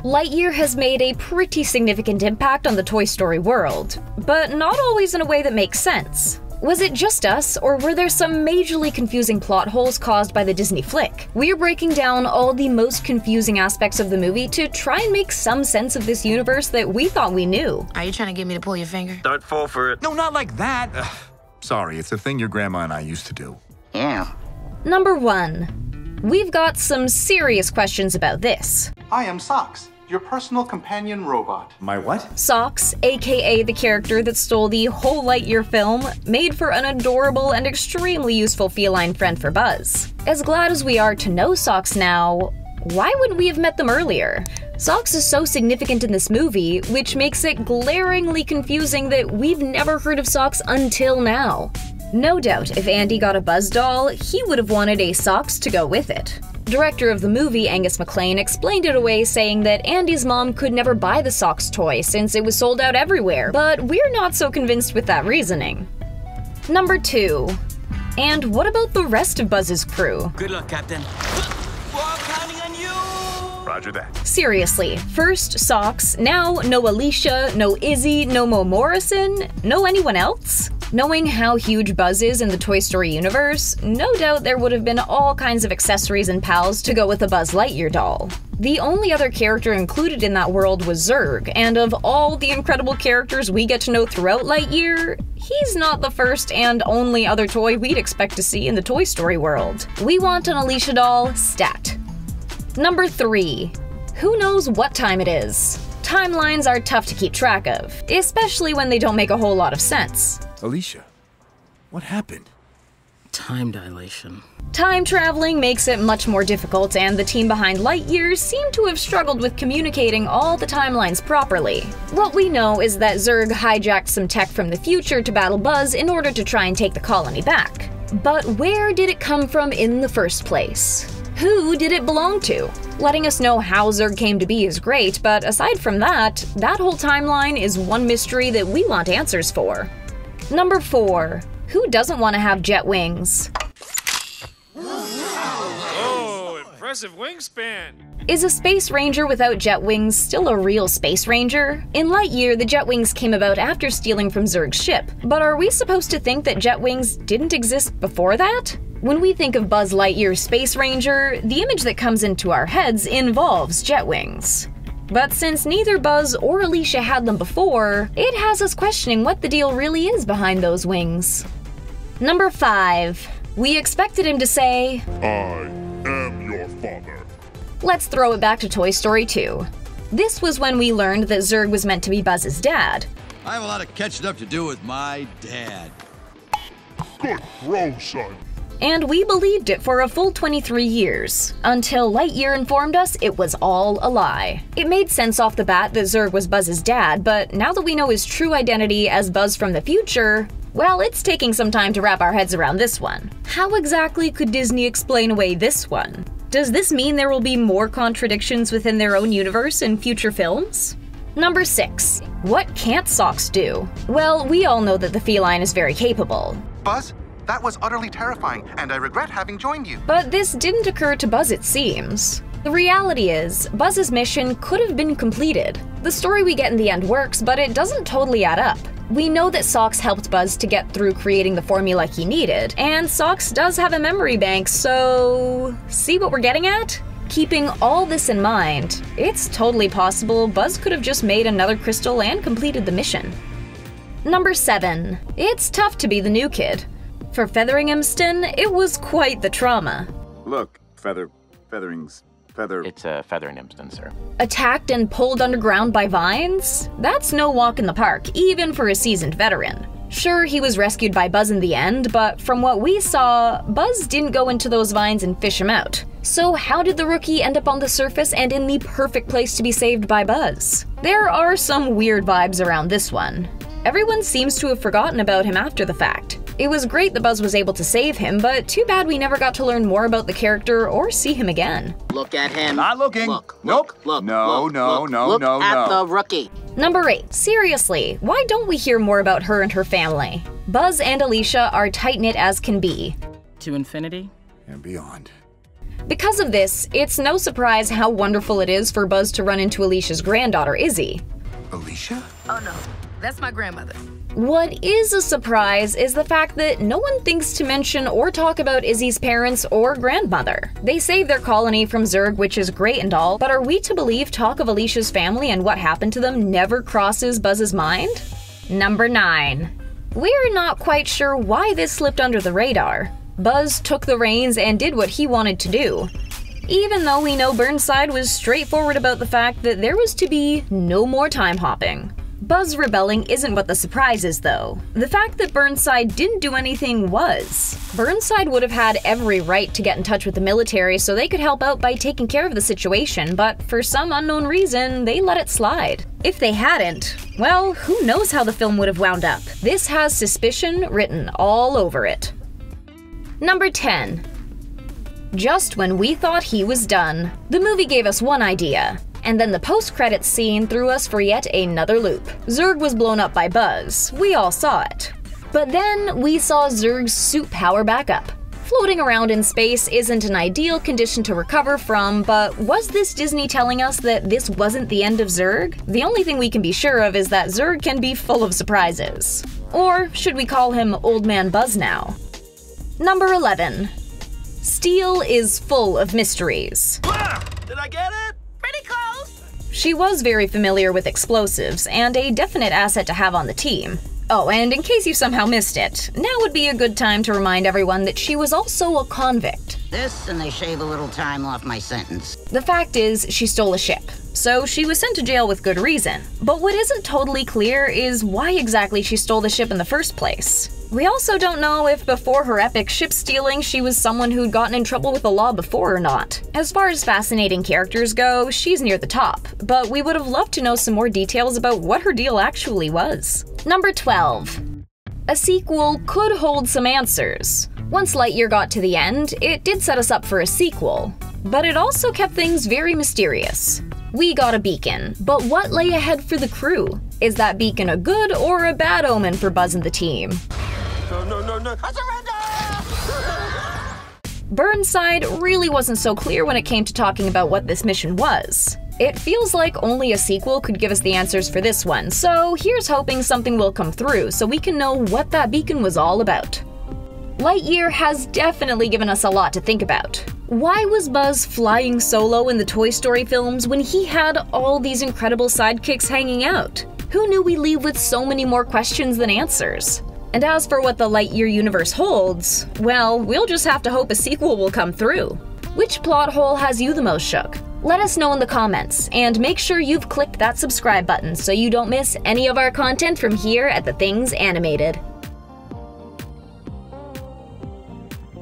Lightyear has made a pretty significant impact on the Toy Story world, but not always in a way that makes sense. Was it just us, or were there some majorly confusing plot holes caused by the Disney flick? We're breaking down all the most confusing aspects of the movie to try and make some sense of this universe that we thought we knew. Are you trying to get me to pull your finger? Don't fall for it. No, not like that. Sorry, it's a thing your grandma and I used to do. Yeah. Number 1. We've got some serious questions about this. I am Sox, your personal companion robot. My what? Sox, aka the character that stole the whole Lightyear film, made for an adorable and extremely useful feline friend for Buzz. As glad as we are to know Sox now, why wouldn't we have met them earlier? Sox is so significant in this movie, which makes it glaringly confusing that we've never heard of Sox until now. No doubt, if Andy got a Buzz doll, he would have wanted a Sox to go with it. Director of the movie, Angus MacLane, explained it away saying that Andy's mom could never buy the Sox toy since it was sold out everywhere, but we're not so convinced with that reasoning. Number 2. And what about the rest of Buzz's crew? Good luck, Captain. We're all counting on you! Roger that. Seriously, first Sox, now no Alisha, no Izzy, no Mo Morrison, no anyone else? Knowing how huge Buzz is in the Toy Story universe, no doubt there would have been all kinds of accessories and pals to go with a Buzz Lightyear doll. The only other character included in that world was Zurg, and of all the incredible characters we get to know throughout Lightyear, he's not the first and only other toy we'd expect to see in the Toy Story world. We want an Alisha doll, stat. Number 3. Who knows what time it is? Timelines are tough to keep track of, especially when they don't make a whole lot of sense. Alisha, what happened? Time dilation. Time traveling makes it much more difficult, and the team behind Lightyear seem to have struggled with communicating all the timelines properly. What we know is that Zurg hijacked some tech from the future to battle Buzz in order to try and take the colony back. But where did it come from in the first place? Who did it belong to? Letting us know how Zurg came to be is great, but aside from that whole timeline is one mystery that we want answers for. Number 4. Who doesn't want to have jet wings? Oh, impressive wingspan. Is a space ranger without jet wings still a real space ranger? In Lightyear, the jet wings came about after stealing from Zurg's ship, but are we supposed to think that jet wings didn't exist before that? When we think of Buzz Lightyear's Space Ranger, the image that comes into our heads involves jet wings. But since neither Buzz or Alisha had them before, it has us questioning what the deal really is behind those wings. Number 5. We expected him to say, I am your father. Let's throw it back to Toy Story 2. This was when we learned that Zurg was meant to be Buzz's dad. I have a lot of catching up to do with my dad. Good throw, son. And we believed it for a full 23 years, until Lightyear informed us it was all a lie. It made sense off the bat that Zurg was Buzz's dad, but now that we know his true identity as Buzz from the future, well, it's taking some time to wrap our heads around this one. How exactly could Disney explain away this one? Does this mean there will be more contradictions within their own universe in future films? Number 6. What can't Sox do? Well, we all know that the feline is very capable. Buzz, that was utterly terrifying, and I regret having joined you. But this didn't occur to Buzz, it seems. The reality is, Buzz's mission could have been completed. The story we get in the end works, but it doesn't totally add up. We know that Sox helped Buzz to get through creating the formula he needed, and Sox does have a memory bank, so see what we're getting at? Keeping all this in mind, it's totally possible Buzz could have just made another crystal and completed the mission. Number 7. It's tough to be the new kid. For Featheringhamston, it was quite the trauma. Look, feathering's feather. It's a Featheringhamston, sir. Attacked and pulled underground by vines? That's no walk in the park, even for a seasoned veteran. Sure, he was rescued by Buzz in the end, but from what we saw, Buzz didn't go into those vines and fish him out. So how did the rookie end up on the surface and in the perfect place to be saved by Buzz? There are some weird vibes around this one. Everyone seems to have forgotten about him after the fact. It was great that Buzz was able to save him, but too bad we never got to learn more about the character or see him again. Look at him. Not looking. Look, Nope. look, No, look, no, look, no, look no, at no. the rookie. Number 8. Seriously, why don't we hear more about her and her family? Buzz and Alisha are tight-knit as can be. To infinity? And beyond. Because of this, it's no surprise how wonderful it is for Buzz to run into Alicia's granddaughter, Izzy. Alicia? Oh no, that's my grandmother. What is a surprise is the fact that no one thinks to mention or talk about Izzy's parents or grandmother. They saved their colony from Zurg, which is great and all, but are we to believe talk of Alicia's family and what happened to them never crosses Buzz's mind? Number 9. We're not quite sure why this slipped under the radar. Buzz took the reins and did what he wanted to do. Even though we know Burnside was straightforward about the fact that there was to be no more time hopping. Buzz rebelling isn't what the surprise is, though. The fact that Burnside didn't do anything was. Burnside would have had every right to get in touch with the military so they could help out by taking care of the situation, but for some unknown reason, they let it slide. If they hadn't, well, who knows how the film would have wound up. This has suspicion written all over it. Number 10. Just when we thought he was done. The movie gave us one idea, and then the post-credits scene threw us for yet another loop. Zurg was blown up by Buzz. We all saw it. But then we saw Zurg's suit power back up. Floating around in space isn't an ideal condition to recover from, but was this Disney telling us that this wasn't the end of Zurg? The only thing we can be sure of is that Zurg can be full of surprises. Or should we call him Old Man Buzz now? Number 11. Steel is full of mysteries. Did I get it? Pretty close. She was very familiar with explosives, and a definite asset to have on the team. Oh, and in case you somehow missed it, now would be a good time to remind everyone that she was also a convict. This, and they shave a little time off my sentence. The fact is, she stole a ship, so she was sent to jail with good reason. But what isn't totally clear is why exactly she stole the ship in the first place. We also don't know if before her epic ship stealing, she was someone who'd gotten in trouble with the law before or not. As far as fascinating characters go, she's near the top, but we would have loved to know some more details about what her deal actually was. Number 12. A sequel could hold some answers. Once Lightyear got to the end, it did set us up for a sequel, but it also kept things very mysterious. We got a beacon, but what lay ahead for the crew? Is that beacon a good or a bad omen for Buzz and the team? No. I surrender! Burnside really wasn't so clear when it came to talking about what this mission was. It feels like only a sequel could give us the answers for this one, so here's hoping something will come through so we can know what that beacon was all about. Lightyear has definitely given us a lot to think about. Why was Buzz flying solo in the Toy Story films when he had all these incredible sidekicks hanging out? Who knew we'd leave with so many more questions than answers? And as for what the Lightyear universe holds, well, we'll just have to hope a sequel will come through. Which plot hole has you the most shook? Let us know in the comments, and make sure you've clicked that subscribe button so you don't miss any of our content from here at The Things Animated.